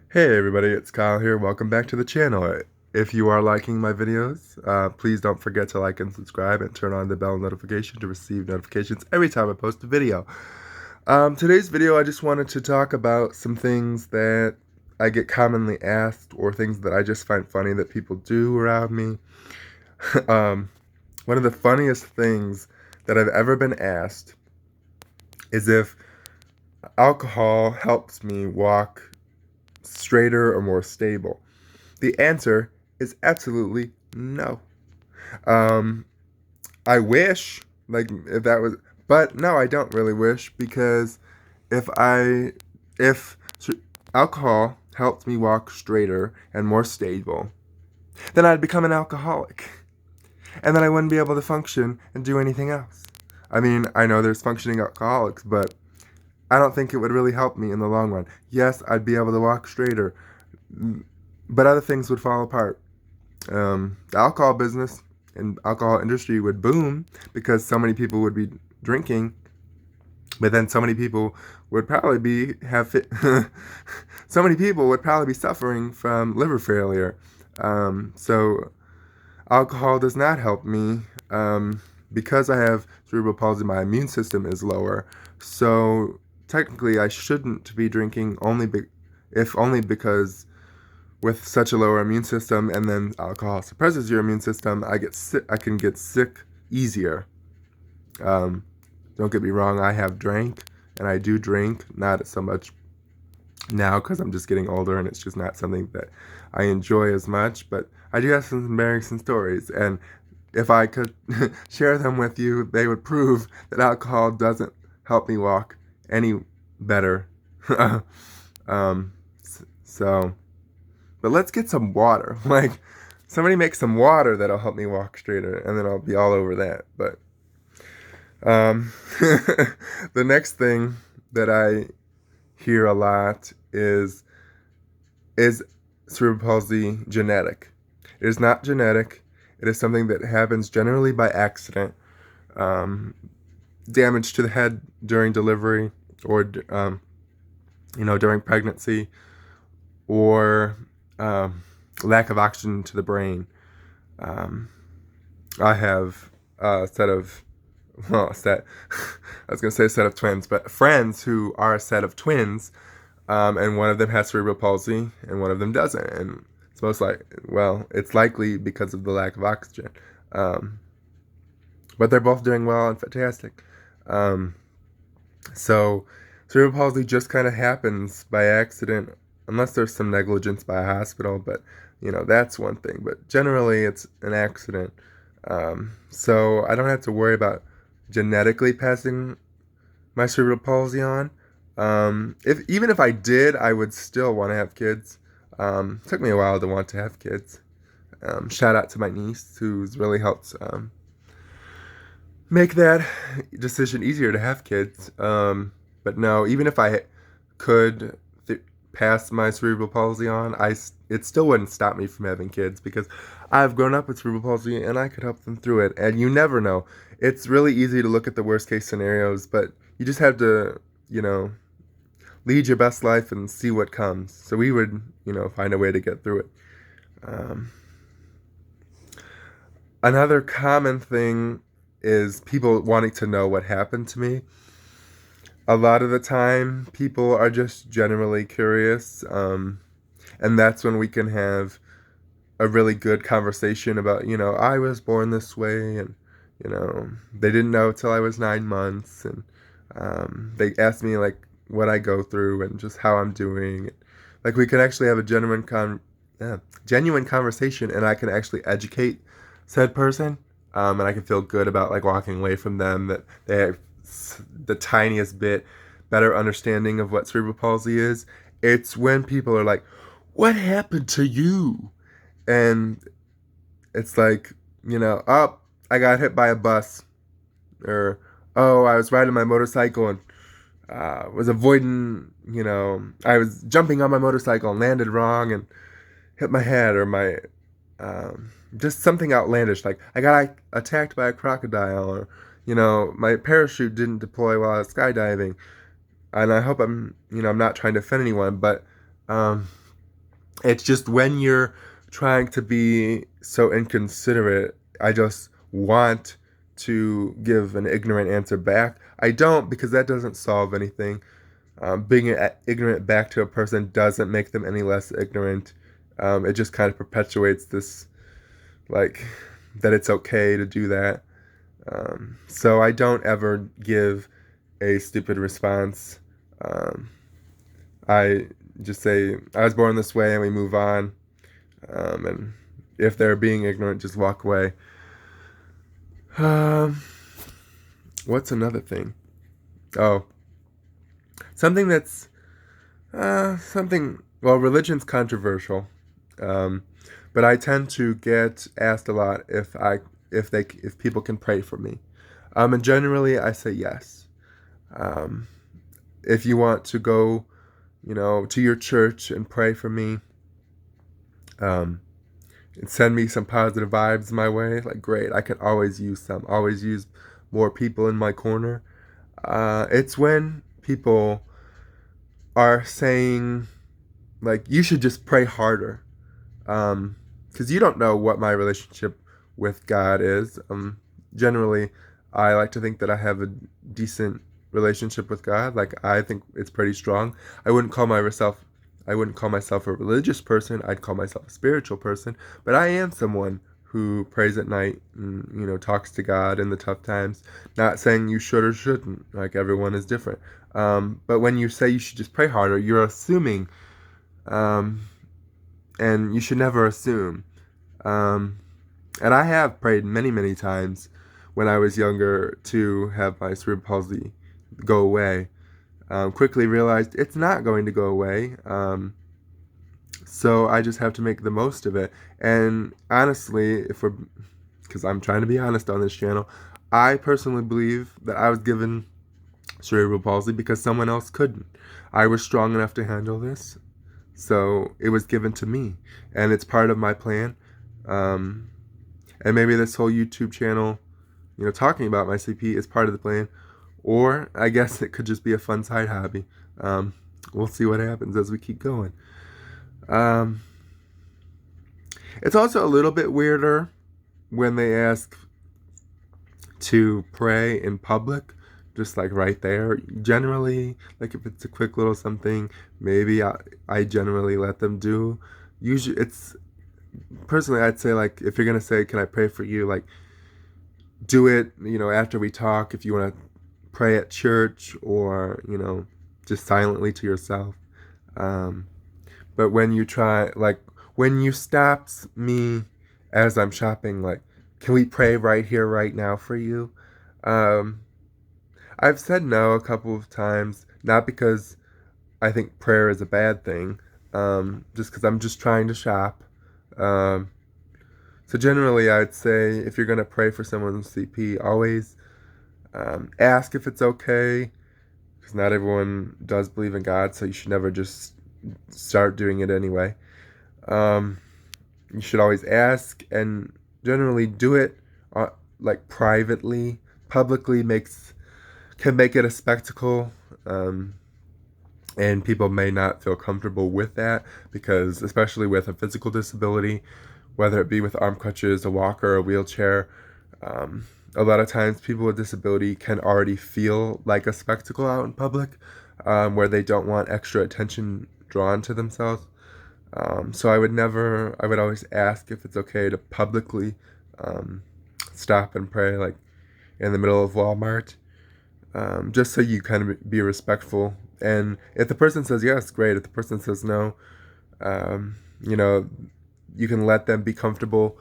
Hey everybody, it's Kyle here. Welcome back to the channel. If you are liking my videos, please don't forget to like and subscribe and turn on the bell notification to receive notifications every time I post a video. Today's video, I just wanted to talk about some things that I get commonly asked or things that I just find funny that people do around me. um, One of the funniest things that I've ever been asked is if alcohol helps me walk straighter or more stable. The answer is absolutely no. Um, I wish, like, if that was, but no, I don't really wish because if I, if alcohol helped me walk straighter and more stable, then I'd become an alcoholic. And then I wouldn't be able to function and do anything else. I mean, I know there's functioning alcoholics, but I don't think it would really help me in the long run. Yes, I'd be able to walk straighter, but other things would fall apart. The alcohol business and alcohol industry would boom because so many people would be drinking, but then so many people would probably be so many people would probably be suffering from liver failure. So alcohol does not help me because I have cerebral palsy. My immune system is lower, so technically I shouldn't be drinking if only because with such a lower immune system, and then alcohol suppresses your immune system, I can get sick easier. Um, don't get me wrong, I have drank, and I do drink, not so much now because I'm just getting older and it's just not something that I enjoy as much, but I do have some embarrassing stories, and if I could share them with you, they would prove that alcohol doesn't help me walk any better. um, so... But let's get some water. Like, somebody make some water that'll help me walk straighter, and then I'll be all over that. But the next thing that I hear a lot is cerebral palsy genetic? It is not genetic. It is something that happens generally by accident. Um, Damage to the head during delivery, or during pregnancy, or lack of oxygen to the brain. Um, I have a set of, well, a set, I was going to say a set of twins, but friends who are a set of twins, and one of them has cerebral palsy and one of them doesn't. And it's likely because of the lack of oxygen. Um, but they're both doing well and fantastic. Um, so cerebral palsy just kind of happens by accident unless there's some negligence by a hospital, but that's one thing. But generally, it's an accident. So I don't have to worry about genetically passing my cerebral palsy on. Even if I did, I would still want to have kids. It took me a while to want to have kids. Shout out to my niece, who's really helped make that decision easier to have kids. But no, even if I could pass my cerebral palsy on, it still wouldn't stop me from having kids because I've grown up with cerebral palsy and I could help them through it. And you never know. It's really easy to look at the worst case scenarios, but you just have to, lead your best life and see what comes. So we would, find a way to get through it. Um, Another common thing is people wanting to know what happened to me. A lot of the time, people are just generally curious, and that's when we can have a really good conversation about, I was born this way, and, they didn't know till I was 9 months, and they asked me, like, what I go through and just how I'm doing. Like, we can actually have a genuine conversation, and I can actually educate said person, and I can feel good about, like, walking away from them, that they have the tiniest bit better understanding of what cerebral palsy is. It's when people are like, what happened to you? And it's like, oh, I got hit by a bus, or oh, I was riding my motorcycle and was avoiding, I was jumping on my motorcycle and landed wrong and hit my head, or my just something outlandish, like I got attacked by a crocodile, or my parachute didn't deploy while I was skydiving. And I hope I'm not trying to offend anyone, but It's just when you're trying to be so inconsiderate, I just want to give an ignorant answer back. I don't, because that doesn't solve anything. Being ignorant back to a person doesn't make them any less ignorant. It just kind of perpetuates this, like, that it's okay to do that. So I don't ever give a stupid response. I just say, I was born this way, and we move on. And if they're being ignorant, just walk away. Um, what's another thing? Oh, something that's well, religion's controversial, but I tend to get asked a lot if people can pray for me, and generally I say yes. Um, if you want to go, to your church and pray for me, and send me some positive vibes my way, like, great. I could always use some. Always use more people in my corner. It's when people are saying, like, you should just pray harder, because you don't know what my relationship with God is. Generally, I like to think that I have a decent relationship with God. Like, I think it's pretty strong. I wouldn't call myself a religious person. I'd call myself a spiritual person. But I am someone who prays at night and, talks to God in the tough times. Not saying you should or shouldn't. Like, everyone is different. But when you say you should just pray harder, you're assuming, and you should never assume. And I have prayed many, many times when I was younger to have my cerebral palsy go away. Quickly realized it's not going to go away. So I just have to make the most of it. And honestly, because I'm trying to be honest on this channel, I personally believe that I was given cerebral palsy because someone else couldn't. I was strong enough to handle this, so it was given to me, and it's part of my plan. And maybe this whole YouTube channel, talking about my CP is part of the plan, or I guess it could just be a fun side hobby. We'll see what happens as we keep going. It's also a little bit weirder when they ask to pray in public, just like right there. Generally, like if it's a quick little something, maybe I generally let them do. Usually, personally, I'd say, like, if you're gonna say, "Can I pray for you?" Like, do it, after we talk. If you want to pray at church, or just silently to yourself. But when you when you stop me as I'm shopping, like, can we pray right here, right now for you? I've said no a couple of times, not because I think prayer is a bad thing, just because I'm just trying to shop. So generally, I'd say if you're going to pray for someone's CP, always ask if it's okay, because not everyone does believe in God, so you should never just start doing it anyway. You should always ask, and generally do it like privately. Publicly can make it a spectacle, and people may not feel comfortable with that, because especially with a physical disability, whether it be with arm crutches, a walker, a wheelchair, a lot of times people with disability can already feel like a spectacle out in public, where they don't want extra attention drawn to themselves. So I would always ask if it's okay to publicly stop and pray, like in the middle of Walmart, just so you kind of be respectful. And if the person says yes, great. If the person says no, you can let them be comfortable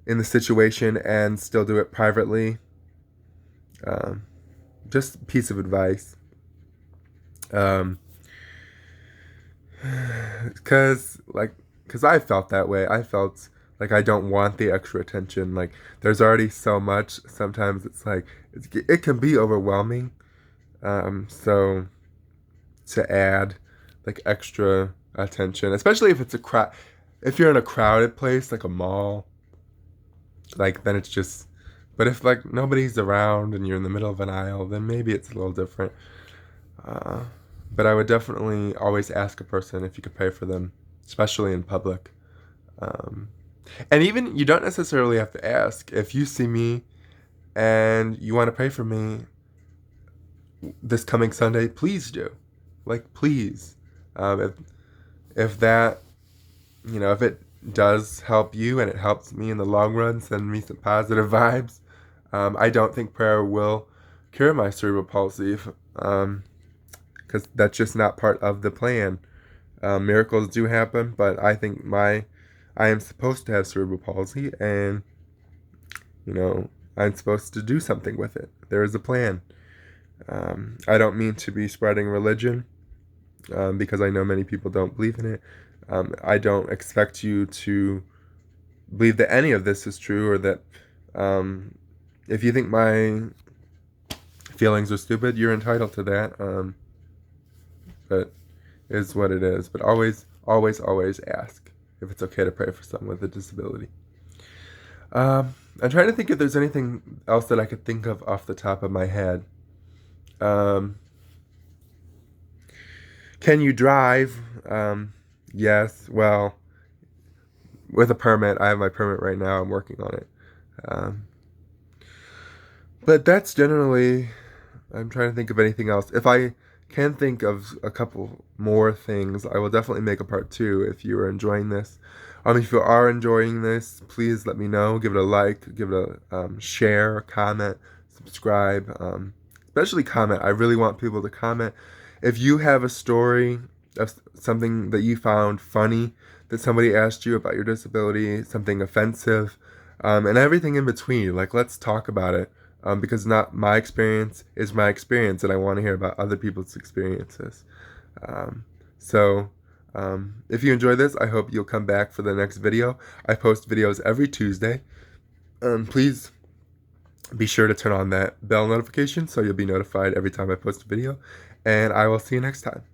in the situation and still do it privately. Just a piece of advice. Because I felt that way. I felt like I don't want the extra attention. Like, there's already so much. Sometimes it's like, it can be overwhelming. So to add like extra attention, especially if it's if you're in a crowded place like a mall, like, then it's just, but if like nobody's around and you're in the middle of an aisle, then maybe it's a little different. But I would definitely always ask a person if you could pray for them especially in public. And even you don't necessarily have to ask. If you see me and you want to pray for me this coming Sunday, please do. Like, please. If that, if it does help you and it helps me in the long run, send me some positive vibes. I don't think prayer will cure my cerebral palsy, because that's just not part of the plan. Miracles do happen, but I think I am supposed to have cerebral palsy, and I'm supposed to do something with it. There is a plan. I don't mean to be spreading religion, because I know many people don't believe in it. I don't expect you to believe that any of this is true, or that if you think my feelings are stupid, you're entitled to that. But it is what it is. But always, always, always ask if it's okay to pray for someone with a disability. I'm trying to think if there's anything else that I could think of off the top of my head. Can you drive? Yes. Well, with a permit. I have my permit right now. I'm working on it. But that's generally... I'm trying to think of anything else. If I can think of a couple more things, I will definitely make a part 2 if you are enjoying this. If you are enjoying this, please let me know. Give it a like, give it a share, comment, subscribe, especially comment. I really want people to comment. If you have a story of something that you found funny, that somebody asked you about your disability, something offensive, and everything in between, like, let's talk about it. Because not my experience is my experience, and I want to hear about other people's experiences. If you enjoy this, I hope you'll come back for the next video. I post videos every Tuesday. Please be sure to turn on that bell notification so you'll be notified every time I post a video. And I will see you next time.